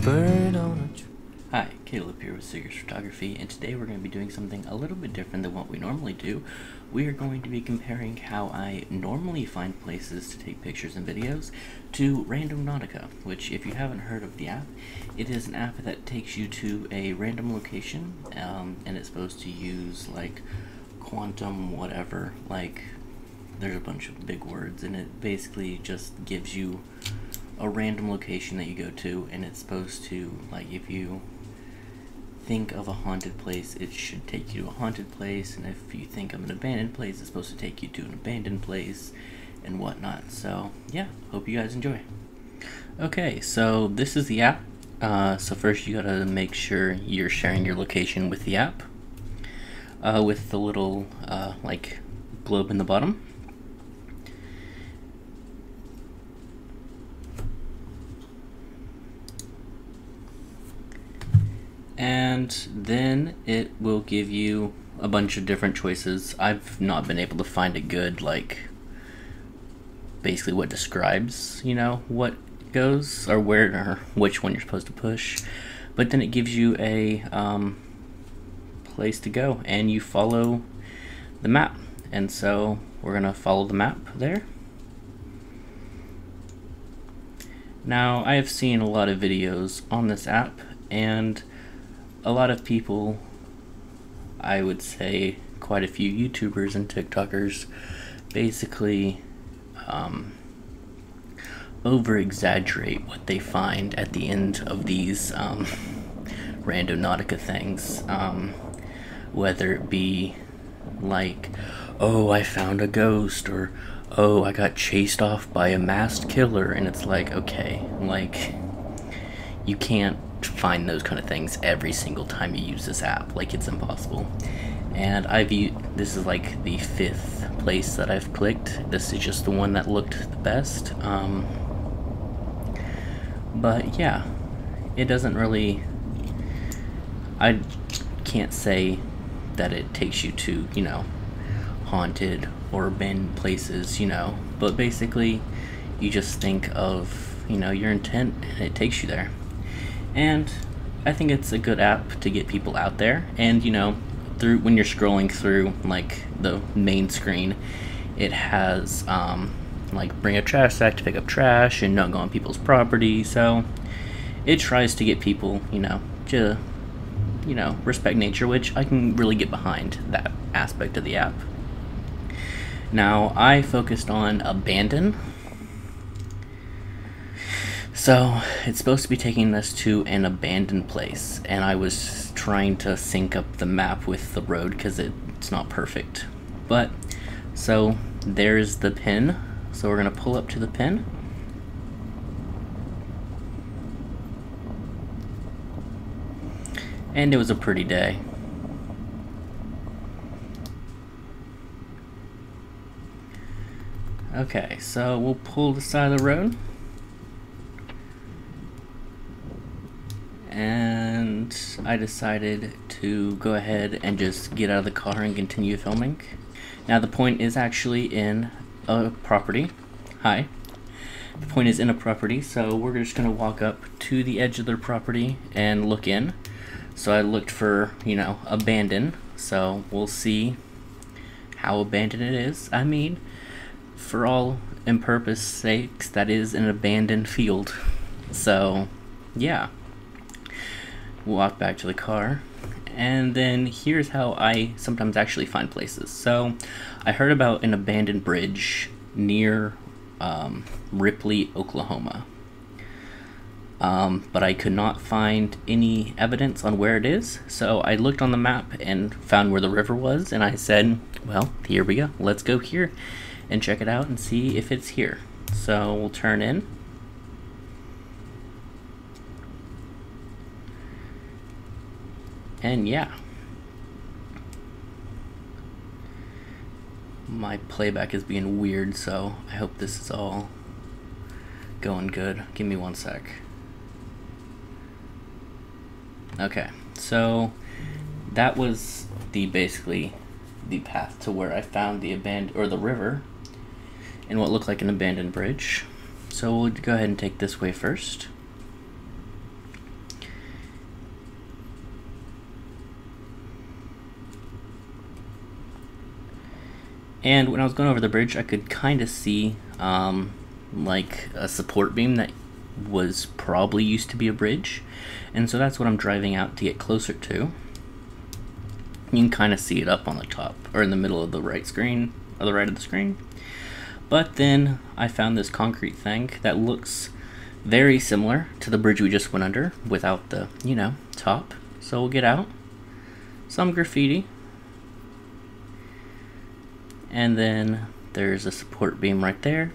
bird on a tree. Hi, Caleb here with Seegers Photography, and today we're going to be doing something a little bit different than what we normally do. We are going to be comparing how I normally find places to take pictures and videos to Randonautica, which, if you haven't heard of the app, it is an app that takes you to a random location, and it's supposed to use, like, quantum whatever, like, there's a bunch of big words, and it basically just gives you a random location that you go to, and it's supposed to, like, if you think of a haunted place, it should take you to a haunted place, and if you think of an abandoned place, it's supposed to take you to an abandoned place, and whatnot. So, yeah, hope you guys enjoy. Okay, so this is the app. So first you gotta make sure you're sharing your location with the app, with the little, like, globe in the bottom. And then it will give you a bunch of different choices. I've not been able to find a good, like, basically what describes, you know, what goes, or where, or which one you're supposed to push. But then it gives you a place to go, and you follow the map. And so we're gonna follow the map there. Now, I have seen a lot of videos on this app, and a lot of people, I would say quite a few YouTubers and TikTokers, basically over-exaggerate what they find at the end of these Randonautica things, whether it be like, oh, I found a ghost, or oh, I got chased off by a masked killer, and it's like, okay, like, you can't find those kind of things every single time you use this app. Like, it's impossible. And this is like the 5th place that I've clicked. This is just the one that looked the best. But yeah, it doesn't really, I can't say that it takes you to, you know, haunted or abandoned places, you know, but basically you just think of, you know, your intent, and it takes you there. And I think it's a good app to get people out there. And, you know, when you're scrolling through, like, the main screen, it has like, bring a trash sack to pick up trash and not go on people's property. So it tries to get people, you know, to, you know, respect nature, which I can really get behind that aspect of the app. Now, I focused on abandon. So, it's supposed to be taking us to an abandoned place, and I was trying to sync up the map with the road because it's not perfect. But, so, there's the pin. So we're going to pull up to the pin. And it was a pretty day. Okay, so we'll pull the side of the road. And I decided to go ahead and just get out of the car and continue filming. Now the point is actually in a property. Hi. The point is in a property, so we're just going to walk up to the edge of their property and look in. So I looked for, you know, abandoned, so we'll see how abandoned it is. I mean, for all and purpose sakes, that is an abandoned field. So, yeah. We'll walk back to the car, and then here's how I sometimes actually find places. So I heard about an abandoned bridge near Ripley, Oklahoma, but I could not find any evidence on where it is. So I looked on the map and found where the river was, and I said, well, here we go, let's go here and check it out and see if it's here. So we'll turn in. And yeah, my playback is being weird, so I hope this is all going good. Give me one sec. Okay, so that was basically the path to where I found the the river and what looked like an abandoned bridge. So we'll go ahead and take this way first. And when I was going over the bridge, I could kind of see like a support beam that was probably used to be a bridge, and so that's what I'm driving out to get closer to. You can kind of see it up on the top, or in the middle of the right screen, or the right of the screen. But then I found this concrete thing that looks very similar to the bridge we just went under, without the, you know, top. So we'll get out some graffiti, and then there's a support beam right there,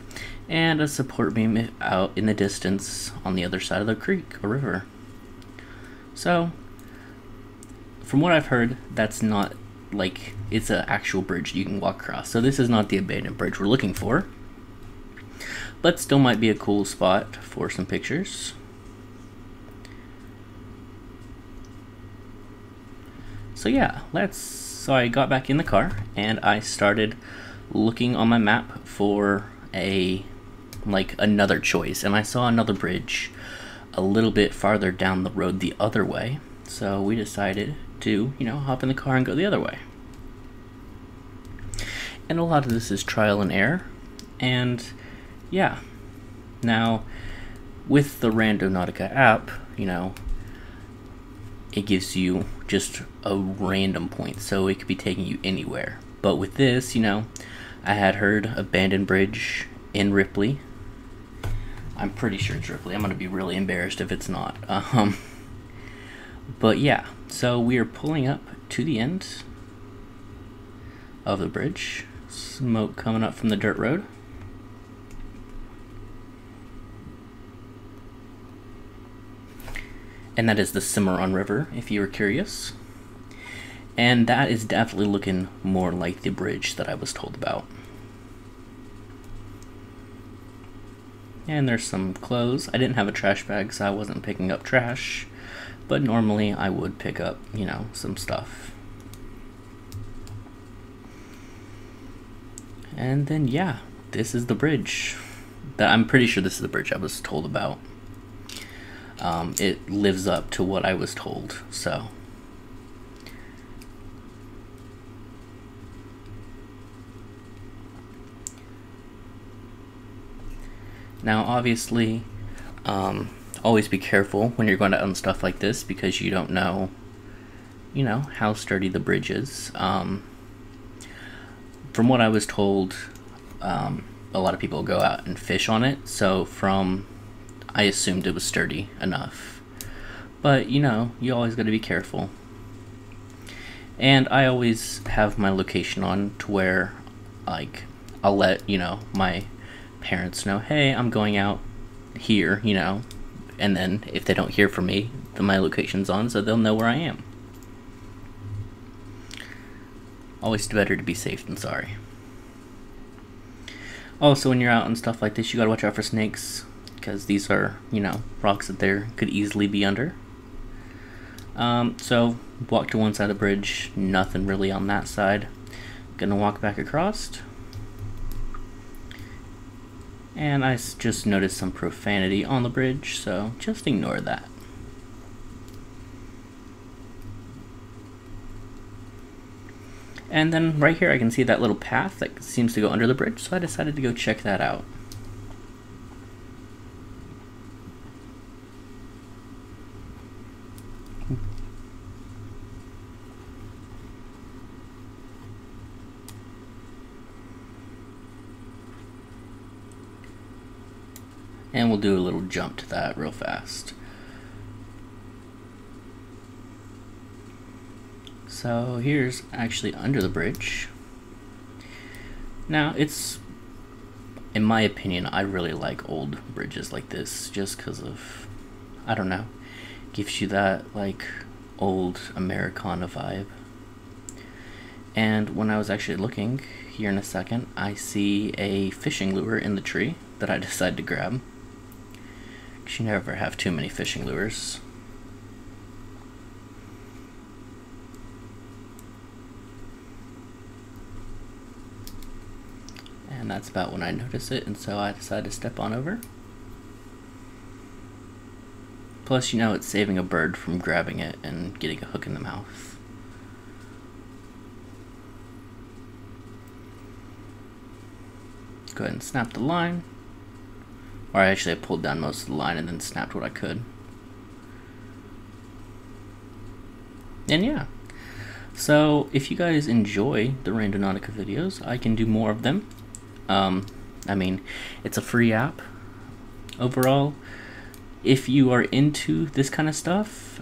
and a support beam out in the distance on the other side of the creek or river. So, from what I've heard, that's not like, it's an actual bridge you can walk across. So this is not the abandoned bridge we're looking for, but still might be a cool spot for some pictures. So yeah, so I got back in the car and I started looking on my map for another choice, and I saw another bridge a little bit farther down the road the other way. So we decided to, you know, hop in the car and go the other way. And a lot of this is trial and error. And yeah, now with the Randonautica app, you know, it gives you just a random point, so it could be taking you anywhere. But with this, you know, I had heard abandoned bridge in Ripley. I'm pretty sure it's Ripley. I'm gonna be really embarrassed if it's not. But yeah, so we are pulling up to the end of the bridge. Smoke coming up from the dirt road. And that is the Cimarron River, if you were curious. And that is definitely looking more like the bridge that I was told about. And there's some clothes. I didn't have a trash bag, so I wasn't picking up trash, but normally I would pick up, you know, some stuff. And then yeah, this is the bridge. I'm pretty sure this is the bridge I was told about. It lives up to what I was told, so. Now obviously, always be careful when you're going out on stuff like this, because you don't know, you know, how sturdy the bridge is. From what I was told, a lot of people go out and fish on it, so I assumed it was sturdy enough. But, you know, you always got to be careful. And I always have my location on to where, like, I'll let, you know, my parents know, hey, I'm going out here, you know, and then if they don't hear from me, then my location's on, so they'll know where I am. Always better to be safe than sorry. Also, when you're out and stuff like this, you gotta watch out for snakes, because these are, you know, rocks that there could easily be under. So walk to one side of the bridge, nothing really on that side. Gonna walk back across. And I just noticed some profanity on the bridge, so just ignore that. And then right here I can see that little path that seems to go under the bridge, so I decided to go check that out. And we'll do a little jump to that real fast. So here's actually under the bridge. Now it's, in my opinion, I really like old bridges like this just because of, I don't know, gives you that like old Americana vibe. And when I was actually looking here in a second, I see a fishing lure in the tree that I decided to grab. You never have too many fishing lures. And that's about when I noticed it, and so I decided to step on over. Plus, you know, it's saving a bird from grabbing it and getting a hook in the mouth. go ahead and snap the line. Or actually I pulled down most of the line and then snapped what I could. And yeah. So if you guys enjoy the Randonautica videos, I can do more of them. I mean, it's a free app. Overall, if you are into this kind of stuff,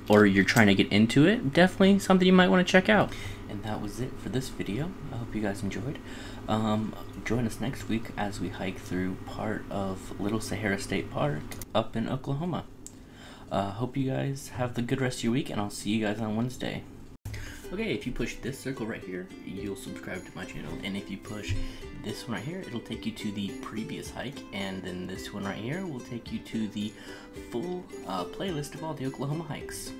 or you're trying to get into it, definitely something you might want to check out. And that was it for this video. I hope you guys enjoyed. Join us next week as we hike through part of Little Sahara State Park up in Oklahoma. Hope you guys have the good rest of your week, and I'll see you guys on Wednesday. Okay, if you push this circle right here, you'll subscribe to my channel, and if you push this one right here, it'll take you to the previous hike, and then this one right here will take you to the full playlist of all the Oklahoma hikes.